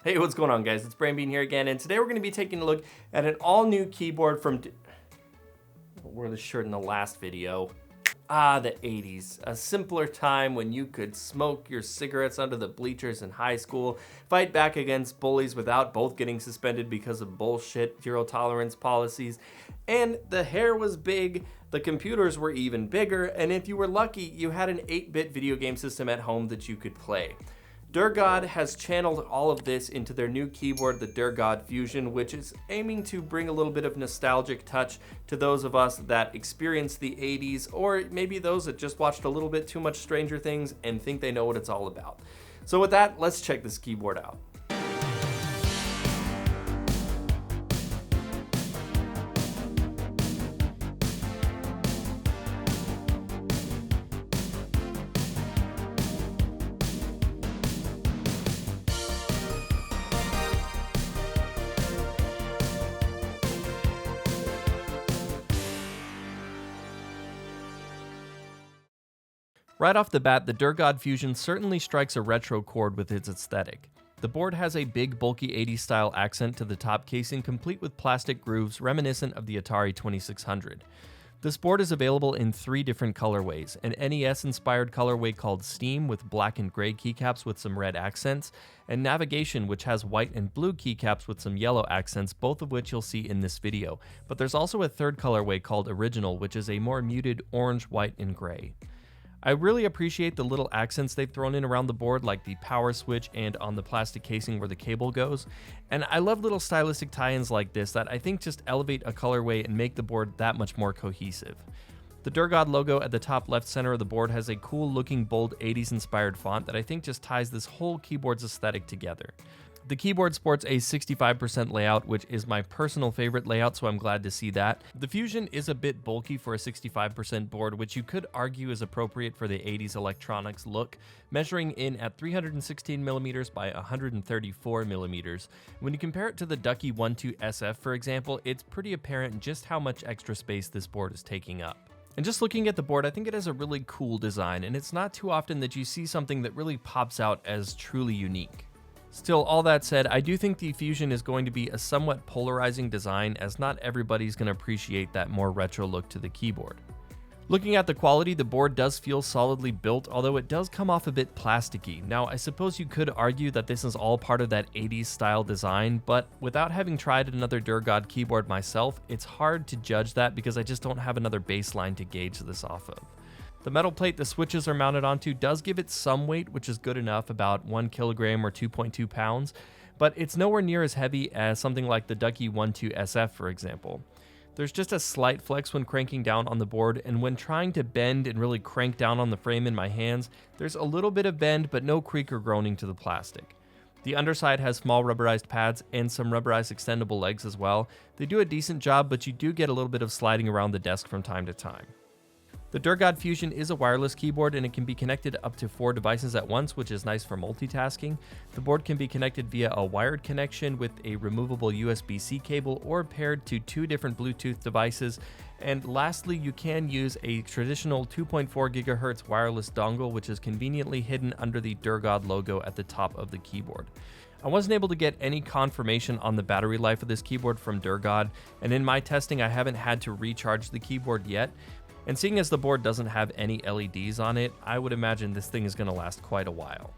Hey, what's going on, guys? It's Brainbean here again, and today we're going to be taking a look at an all-new keyboard from... wore this shirt in the last video. The 80s. A simpler time when you could smoke your cigarettes under the bleachers in high school, fight back against bullies without both getting suspended because of bullshit zero-tolerance policies, and the hair was big, the computers were even bigger, and if you were lucky, you had an 8-bit video game system at home that you could play. Durgod has channeled all of this into their new keyboard, the Durgod Fusion, which is aiming to bring a little bit of nostalgic touch to those of us that experienced the 80s, or maybe those that just watched a little bit too much Stranger Things and think they know what it's all about. So with that, let's check this keyboard out. Right off the bat, the Durgod Fusion certainly strikes a retro chord with its aesthetic. The board has a big, bulky 80s style accent to the top casing, complete with plastic grooves reminiscent of the Atari 2600. This board is available in 3 different colorways: an NES-inspired colorway called Steam with black and gray keycaps with some red accents, and Navigation, which has white and blue keycaps with some yellow accents, both of which you'll see in this video. But there's also a third colorway called Original, which is a more muted orange, white, and gray. I really appreciate the little accents they've thrown in around the board, like the power switch and on the plastic casing where the cable goes. And I love little stylistic tie-ins like this that I think just elevate a colorway and make the board that much more cohesive. The Durgod logo at the top left center of the board has a cool looking bold 80s inspired font that I think just ties this whole keyboard's aesthetic together. The keyboard sports a 65% layout, which is my personal favorite layout, so I'm glad to see that. The Fusion is a bit bulky for a 65% board, which you could argue is appropriate for the 80s electronics look, measuring in at 316mm by 134mm. When you compare it to the Ducky 12 SF, for example, it's pretty apparent just how much extra space this board is taking up. And just looking at the board, I think it has a really cool design, and it's not too often that you see something that really pops out as truly unique. Still, all that said, I do think the Fusion is going to be a somewhat polarizing design, as not everybody's going to appreciate that more retro look to the keyboard. Looking at the quality, the board does feel solidly built, although it does come off a bit plasticky. Now, I suppose you could argue that this is all part of that 80s style design, but without having tried another Durgod keyboard myself, it's hard to judge that because I just don't have another baseline to gauge this off of. The metal plate the switches are mounted onto does give it some weight, which is good enough, about 1 kilogram or 2.2 pounds, but it's nowhere near as heavy as something like the Ducky 12 SF, for example. There's just a slight flex when cranking down on the board, and when trying to bend and really crank down on the frame in my hands, there's a little bit of bend, but no creak or groaning to the plastic. The underside has small rubberized pads and some rubberized extendable legs as well. They do a decent job, but you do get a little bit of sliding around the desk from time to time. The Durgod Fusion is a wireless keyboard, and it can be connected up to 4 devices at once, which is nice for multitasking. The board can be connected via a wired connection with a removable USB-C cable, or paired to 2 different Bluetooth devices. And lastly, you can use a traditional 2.4 GHz wireless dongle, which is conveniently hidden under the Durgod logo at the top of the keyboard. I wasn't able to get any confirmation on the battery life of this keyboard from Durgod, and in my testing I haven't had to recharge the keyboard yet. And seeing as the board doesn't have any LEDs on it, I would imagine this thing is going to last quite a while.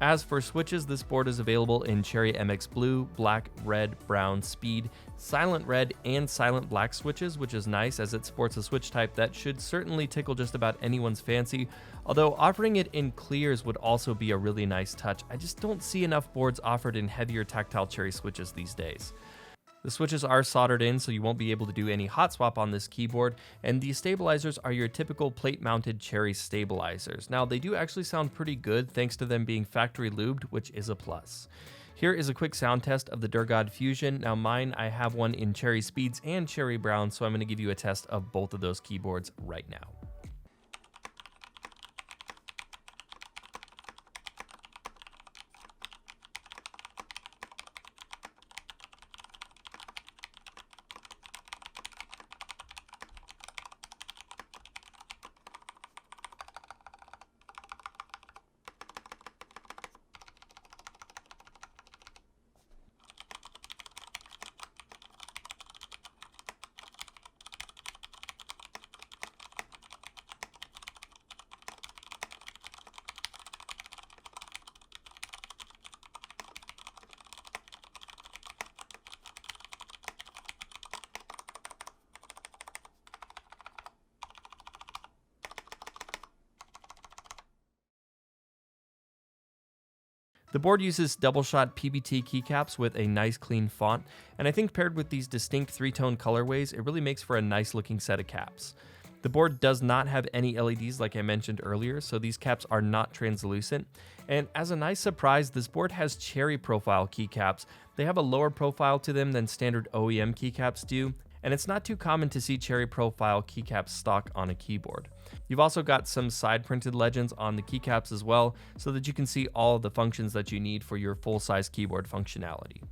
As for switches, this board is available in Cherry MX Blue, Black, Red, Brown, Speed, Silent Red, and Silent Black switches, which is nice as it sports a switch type that should certainly tickle just about anyone's fancy, although offering it in clears would also be a really nice touch. I just don't see enough boards offered in heavier tactile cherry switches these days. The switches are soldered in, so you won't be able to do any hot swap on this keyboard, and the stabilizers are your typical plate-mounted cherry stabilizers. Now, they do actually sound pretty good thanks to them being factory lubed, which is a plus. Here is a quick sound test of the Durgod Fusion. Now mine, I have one in Cherry Speeds and Cherry Brown, so I'm going to give you a test of both of those keyboards right now. The board uses double-shot PBT keycaps with a nice clean font, and I think paired with these distinct three-tone colorways, it really makes for a nice looking set of caps. The board does not have any LEDs like I mentioned earlier, so these caps are not translucent. And as a nice surprise, this board has cherry profile keycaps. They have a lower profile to them than standard OEM keycaps do, and it's not too common to see cherry profile keycaps stock on a keyboard. You've also got some side printed legends on the keycaps as well, so that you can see all of the functions that you need for your full-size keyboard functionality.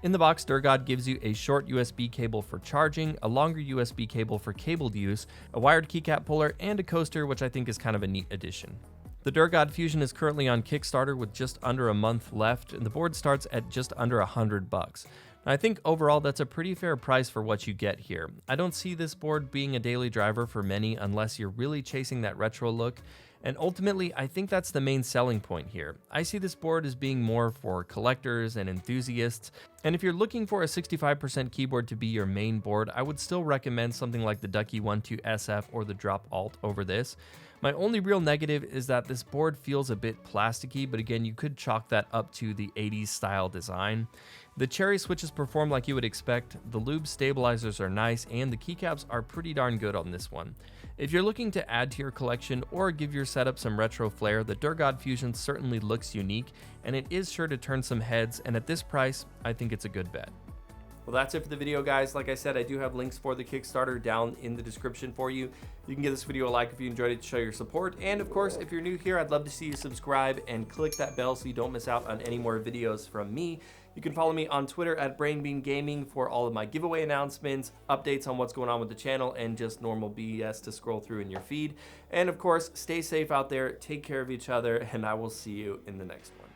In the box, Durgod gives you a short USB cable for charging, a longer USB cable for cabled use, a wired keycap puller, and a coaster, which I think is kind of a neat addition. The Durgod Fusion is currently on Kickstarter with just under a month left, and the board starts at just under $100. I think overall that's a pretty fair price for what you get here. I don't see this board being a daily driver for many unless you're really chasing that retro look, and ultimately I think that's the main selling point here. I see this board as being more for collectors and enthusiasts, and if you're looking for a 65% keyboard to be your main board, I would still recommend something like the Ducky 1-2 SF or the Drop Alt over this. My only real negative is that this board feels a bit plasticky, but again, you could chalk that up to the 80s style design. The cherry switches perform like you would expect, the lube stabilizers are nice, and the keycaps are pretty darn good on this one. If you're looking to add to your collection or give your setup some retro flair, the Durgod Fusion certainly looks unique, and it is sure to turn some heads, and at this price, I think it's a good bet. Well, that's it for the video, guys. Like I said, I do have links for the Kickstarter down in the description for you. You can give this video a like if you enjoyed it to show your support. And of course, if you're new here, I'd love to see you subscribe and click that bell so you don't miss out on any more videos from me. You can follow me on Twitter at Brainbean Gaming for all of my giveaway announcements, updates on what's going on with the channel, and just normal BS to scroll through in your feed. And of course, stay safe out there, take care of each other, and I will see you in the next one.